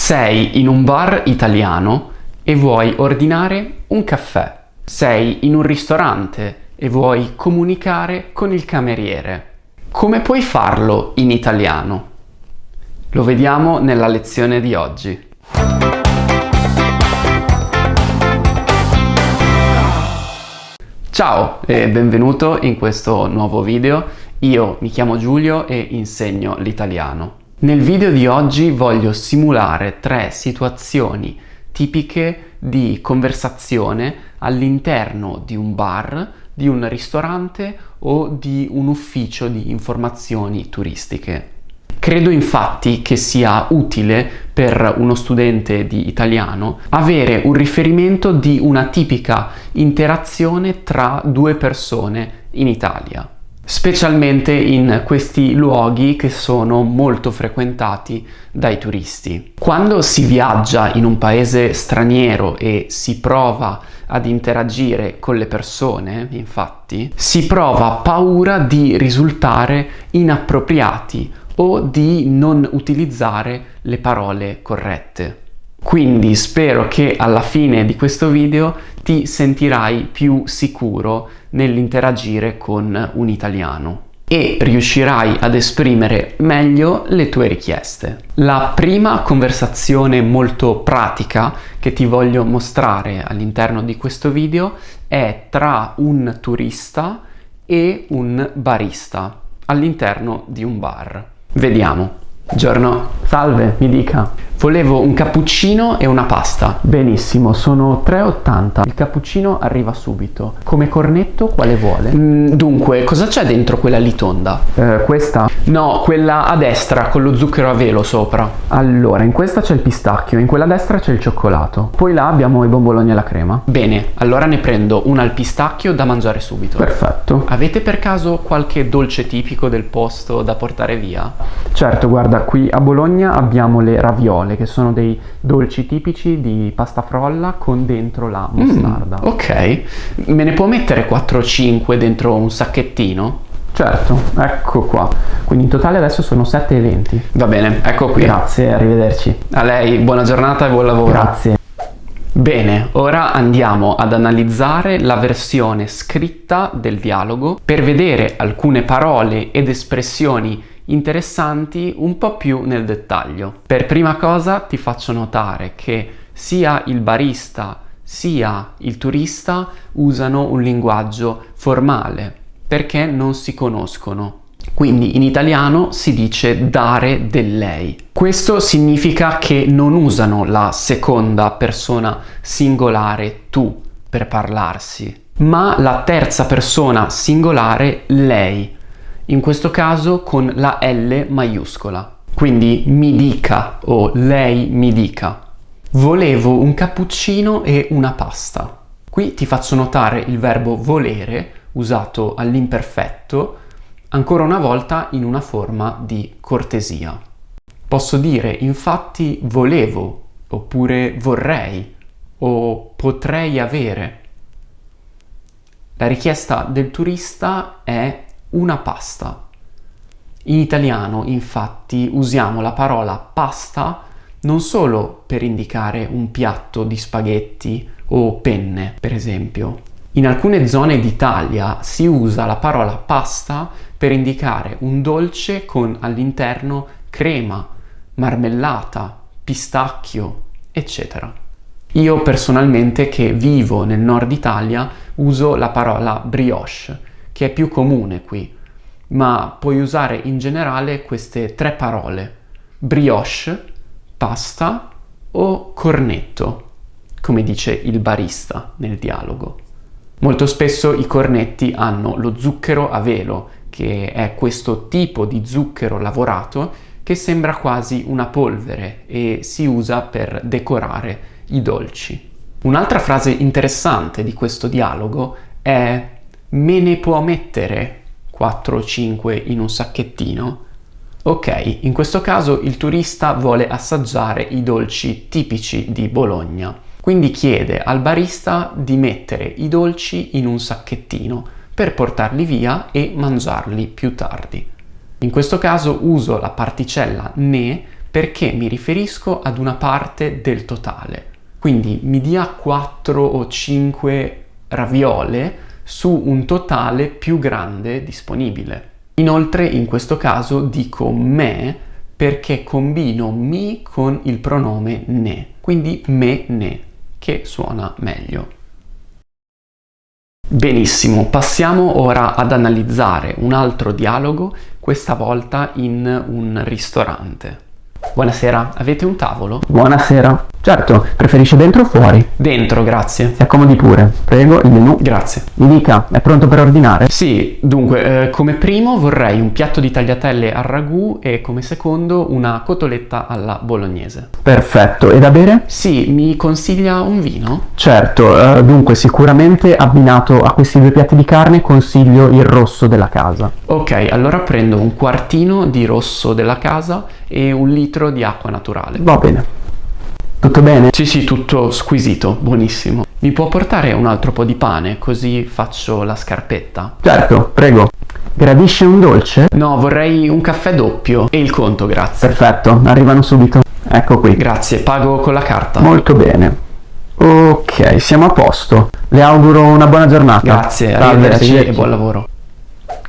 Sei in un bar italiano e vuoi ordinare un caffè. Sei in un ristorante e vuoi comunicare con il cameriere. Come puoi farlo in italiano? Lo vediamo nella lezione di oggi. Ciao e benvenuto in questo nuovo video. Io mi chiamo Giulio e insegno l'italiano. Nel video di oggi voglio simulare 3 situazioni tipiche di conversazione all'interno di un bar, di un ristorante o di un ufficio di informazioni turistiche. Credo infatti che sia utile per uno studente di italiano avere un riferimento di una tipica interazione tra due persone in Italia, specialmente in questi luoghi che sono molto frequentati dai turisti. Quando si viaggia in un paese straniero e si prova ad interagire con le persone, infatti, si prova paura di risultare inappropriati o di non utilizzare le parole corrette. Quindi spero che alla fine di questo video ti sentirai più sicuro nell'interagire con un italiano e riuscirai ad esprimere meglio le tue richieste. La prima conversazione molto pratica che ti voglio mostrare all'interno di questo video è tra un turista e un barista all'interno di un bar. Vediamo. Buongiorno. Salve, mi dica. Volevo un cappuccino e una pasta. Benissimo, sono 3,80. Il cappuccino arriva subito. Come cornetto quale vuole? Dunque, cosa c'è dentro quella lì tonda? Questa? No, quella a destra con lo zucchero a velo sopra. Allora, in questa c'è il pistacchio, in quella a destra c'è il cioccolato. Poi là abbiamo i bomboloni alla crema. Bene, allora ne prendo una al pistacchio da mangiare subito. Perfetto. Avete per caso qualche dolce tipico del posto da portare via? Certo, guarda, qui a Bologna abbiamo le raviole, che sono dei dolci tipici di pasta frolla con dentro la mostarda. Ok, me ne può mettere 4 o 5 dentro un sacchettino? Certo, ecco qua. Quindi in totale adesso sono 7,20. Va bene, ecco qui. Grazie, arrivederci. A lei, buona giornata e buon lavoro. Grazie. Bene, ora andiamo ad analizzare la versione scritta del dialogo per vedere alcune parole ed espressioni interessanti un po' più nel dettaglio. Per prima cosa ti faccio notare che sia il barista sia il turista usano un linguaggio formale perché non si conoscono. Quindi in italiano si dice dare del lei. Questo significa che non usano la seconda persona singolare tu per parlarsi, ma la terza persona singolare lei. In questo caso con la L maiuscola. Quindi mi dica o lei mi dica. Volevo un cappuccino e una pasta. Qui ti faccio notare il verbo volere usato all'imperfetto ancora una volta in una forma di cortesia. Posso dire infatti volevo, oppure vorrei, o potrei avere. La richiesta del turista è una pasta. In italiano, infatti, usiamo la parola pasta non solo per indicare un piatto di spaghetti o penne, per esempio. In alcune zone d'Italia si usa la parola pasta per indicare un dolce con all'interno crema, marmellata, pistacchio, eccetera. Io personalmente, che vivo nel nord Italia, uso la parola brioche, che è più comune qui, ma puoi usare in generale queste 3 parole: brioche, pasta o cornetto, come dice il barista nel dialogo. Molto spesso i cornetti hanno lo zucchero a velo, che è questo tipo di zucchero lavorato che sembra quasi una polvere e si usa per decorare i dolci. Un'altra frase interessante di questo dialogo è: me ne può mettere 4 o 5 in un sacchettino? Ok, in questo caso il turista vuole assaggiare i dolci tipici di Bologna, quindi chiede al barista di mettere i dolci in un sacchettino per portarli via e mangiarli più tardi. In questo caso uso la particella ne perché mi riferisco ad una parte del totale. Quindi mi dia 4 o 5 raviole su un totale più grande disponibile. Inoltre in questo caso dico me perché combino mi con il pronome ne, quindi me ne, che suona meglio. Benissimo, passiamo ora ad analizzare un altro dialogo, questa volta in un ristorante. Buonasera, avete un tavolo? Buonasera. Certo, preferisce dentro o fuori? Dentro, grazie. Si accomodi pure. Prego, il menù. Grazie. Mi dica, è pronto per ordinare? Sì, dunque, come primo vorrei un piatto di tagliatelle al ragù e come secondo una cotoletta alla bolognese. Perfetto, e da bere? Sì, mi consiglia un vino? Certo, dunque sicuramente abbinato a questi 2 piatti di carne consiglio il rosso della casa. Ok, allora prendo un quartino di rosso della casa e un litro di acqua naturale. Va bene. Tutto bene? Sì, tutto squisito, buonissimo. Mi può portare un altro po' di pane, così faccio la scarpetta? Certo, prego. Gradisce un dolce? No, vorrei un caffè doppio e il conto, grazie. Perfetto, arrivano subito. Ecco qui. Grazie, pago con la carta. Molto bene. Ok, siamo a posto. Le auguro una buona giornata. Grazie, Salve, arrivederci e arrivederci. buon lavoro.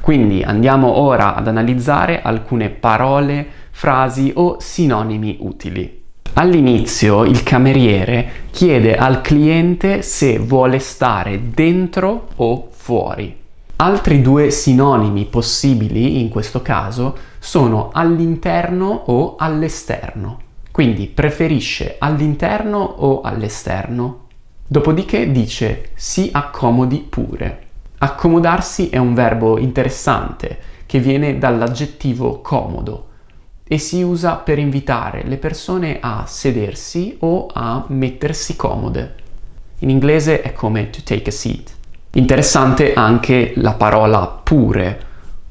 Quindi andiamo ora ad analizzare alcune parole, frasi o sinonimi utili. All'inizio il cameriere chiede al cliente se vuole stare dentro o fuori. Altri 2 sinonimi possibili in questo caso sono all'interno o all'esterno. Quindi preferisce all'interno o all'esterno? Dopodiché dice si accomodi pure. Accomodarsi è un verbo interessante che viene dall'aggettivo comodo e si usa per invitare le persone a sedersi o a mettersi comode. In inglese è come to take a seat. Interessante anche la parola pure,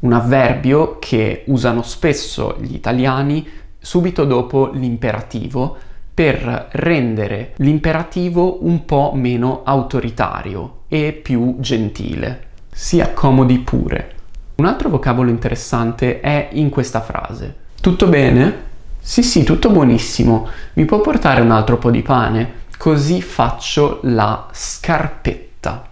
un avverbio che usano spesso gli italiani subito dopo l'imperativo per rendere l'imperativo un po' meno autoritario e più gentile. Si accomodi pure. Un altro vocabolo interessante è in questa frase. Tutto bene? Sì, tutto buonissimo. Mi può portare un altro po' di pane? Così faccio la scarpetta.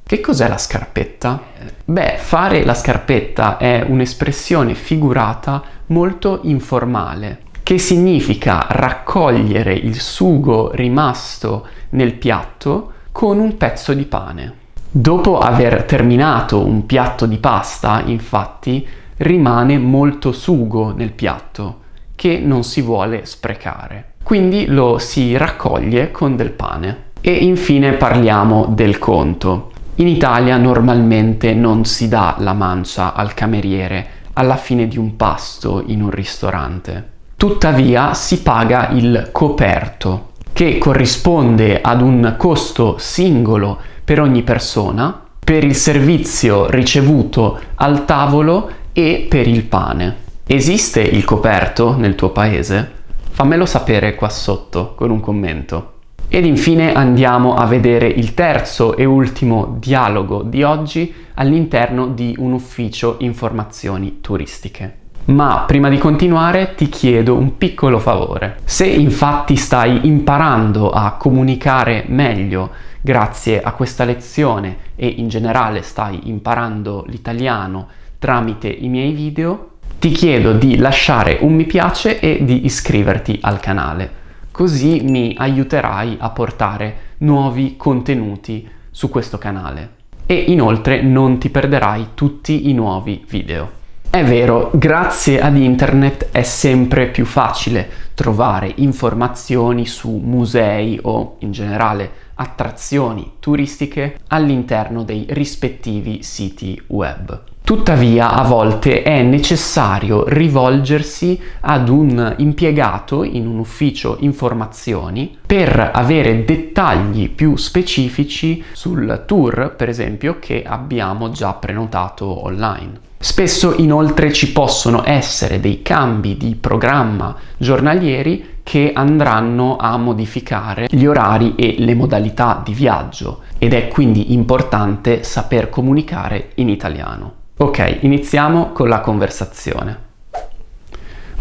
Che cos'è la scarpetta? Beh, fare la scarpetta è un'espressione figurata molto informale, che significa raccogliere il sugo rimasto nel piatto con un pezzo di pane. Dopo aver terminato un piatto di pasta, infatti, rimane molto sugo nel piatto che non si vuole sprecare. Quindi lo si raccoglie con del pane. E infine parliamo del conto. In Italia normalmente non si dà la mancia al cameriere alla fine di un pasto in un ristorante. Tuttavia si paga il coperto, che corrisponde ad un costo singolo per ogni persona, per il servizio ricevuto al tavolo e per il pane. Esiste il coperto nel tuo paese? Fammelo sapere qua sotto con un commento. Ed infine andiamo a vedere il terzo e ultimo dialogo di oggi all'interno di un ufficio informazioni turistiche. Ma prima di continuare ti chiedo un piccolo favore. Se infatti stai imparando a comunicare meglio grazie a questa lezione e in generale stai imparando l'italiano tramite i miei video, ti chiedo di lasciare un mi piace e di iscriverti al canale, così mi aiuterai a portare nuovi contenuti su questo canale e inoltre non ti perderai tutti i nuovi video. È vero, grazie ad internet è sempre più facile trovare informazioni su musei o in generale attrazioni turistiche all'interno dei rispettivi siti web. Tuttavia, a volte è necessario rivolgersi ad un impiegato in un ufficio informazioni per avere dettagli più specifici sul tour, per esempio, che abbiamo già prenotato online. Spesso inoltre ci possono essere dei cambi di programma giornalieri che andranno a modificare gli orari e le modalità di viaggio ed è quindi importante saper comunicare in italiano. Ok, iniziamo con la conversazione.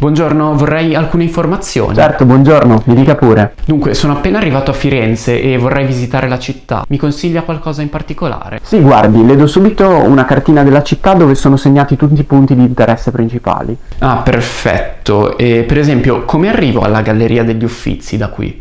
Buongiorno, vorrei alcune informazioni. Certo, buongiorno, mi dica pure. Dunque, sono appena arrivato a Firenze e vorrei visitare la città. Mi consiglia qualcosa in particolare? Sì, guardi, le do subito una cartina della città dove sono segnati tutti i punti di interesse principali. Ah, perfetto. E per esempio, come arrivo alla Galleria degli Uffizi da qui?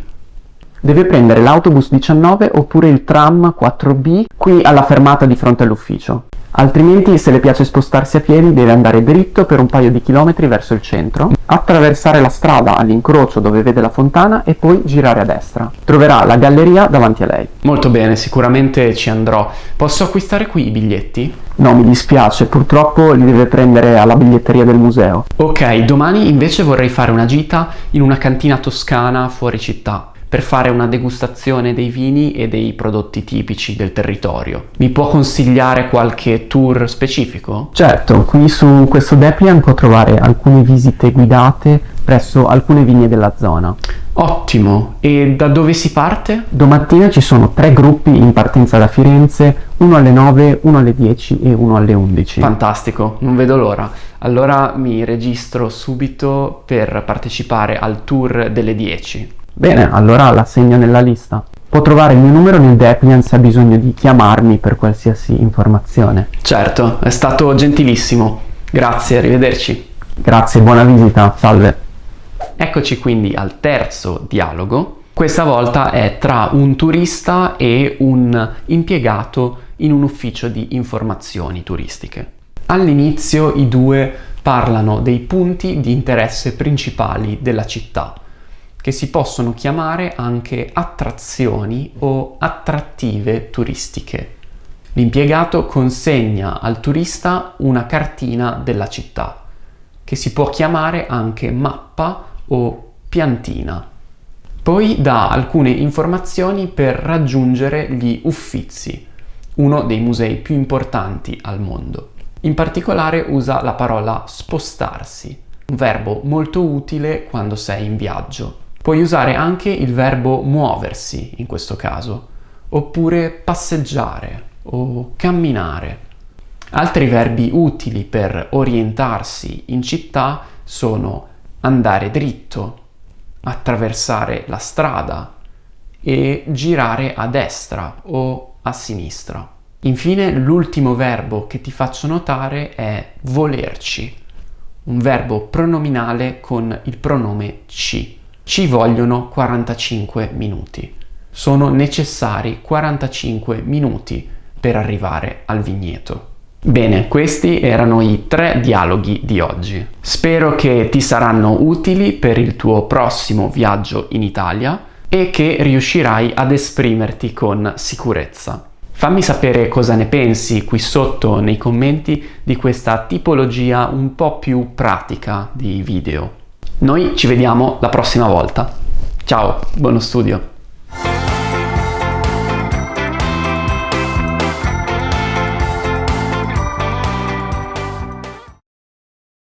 Deve prendere l'autobus 19 oppure il tram 4B qui alla fermata di fronte all'ufficio. Altrimenti, se le piace spostarsi a piedi, deve andare dritto per un paio di chilometri verso il centro, attraversare la strada all'incrocio dove vede la fontana e poi girare a destra. Troverà la galleria davanti a lei. Molto bene, sicuramente ci andrò. Posso acquistare qui i biglietti? No, mi dispiace, purtroppo li deve prendere alla biglietteria del museo. Ok, domani invece vorrei fare una gita in una cantina toscana fuori città, per fare una degustazione dei vini e dei prodotti tipici del territorio. Mi può consigliare qualche tour specifico? Certo, qui su questo Depliant può trovare alcune visite guidate presso alcune vigne della zona. Ottimo, e da dove si parte? Domattina ci sono 3 gruppi in partenza da Firenze, uno alle 9, uno alle 10 e uno alle 11. Fantastico, non vedo l'ora. Allora mi registro subito per partecipare al tour delle 10. Bene, allora la segno nella lista. Può trovare il mio numero nel Depliant se ha bisogno di chiamarmi per qualsiasi informazione. Certo, è stato gentilissimo. Grazie, arrivederci. Grazie, buona visita, salve. Eccoci quindi al terzo dialogo. Questa volta è tra un turista e un impiegato in un ufficio di informazioni turistiche. All'inizio i due parlano dei punti di interesse principali della città, che si possono chiamare anche attrazioni o attrattive turistiche. L'impiegato consegna al turista una cartina della città, che si può chiamare anche mappa o piantina. Poi dà alcune informazioni per raggiungere gli Uffizi, uno dei musei più importanti al mondo. In particolare usa la parola spostarsi, un verbo molto utile quando sei in viaggio. Puoi usare anche il verbo muoversi in questo caso, oppure passeggiare o camminare. Altri verbi utili per orientarsi in città sono andare dritto, attraversare la strada e girare a destra o a sinistra. Infine, l'ultimo verbo che ti faccio notare è volerci, un verbo pronominale con il pronome ci. Ci vogliono 45 minuti. Sono necessari 45 minuti per arrivare al vigneto. Bene, questi erano i 3 dialoghi di oggi. Spero che ti saranno utili per il tuo prossimo viaggio in Italia e che riuscirai ad esprimerti con sicurezza. Fammi sapere cosa ne pensi qui sotto nei commenti di questa tipologia un po' più pratica di video. Noi ci vediamo la prossima volta. Ciao, buono studio!